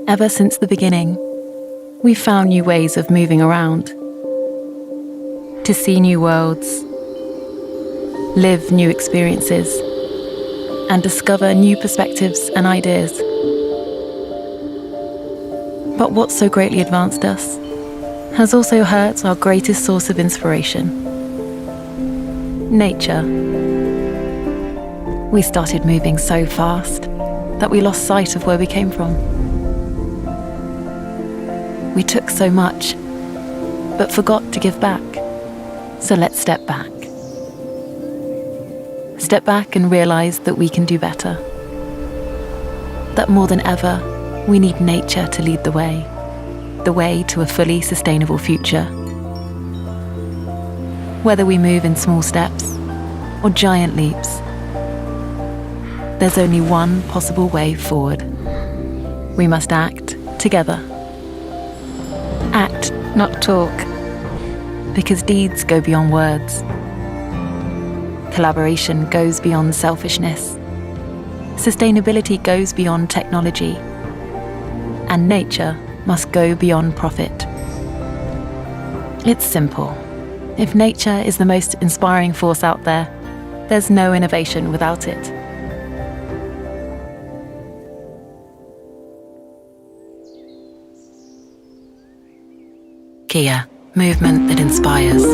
Ever since the beginning, we've found new ways of moving around, to see new worlds, live new experiences, and discover new perspectives and ideas. But what so greatly advanced us has also hurt our greatest source of inspiration: nature. We started moving so fast that we lost sight of where we came from. We took so much, but forgot to give back. So let's step back. Step back and realize that we can do better. That more than ever, we need nature to lead the way to a fully sustainable future. Whether we move in small steps or giant leaps, there's only one possible way forward. We must act together. Act, not talk, because deeds go beyond words. Collaboration goes beyond selfishness. Sustainability goes beyond technology. And nature must go beyond profit. It's simple. If nature is the most inspiring force out there, there's no innovation without it. Kia, movement that inspires.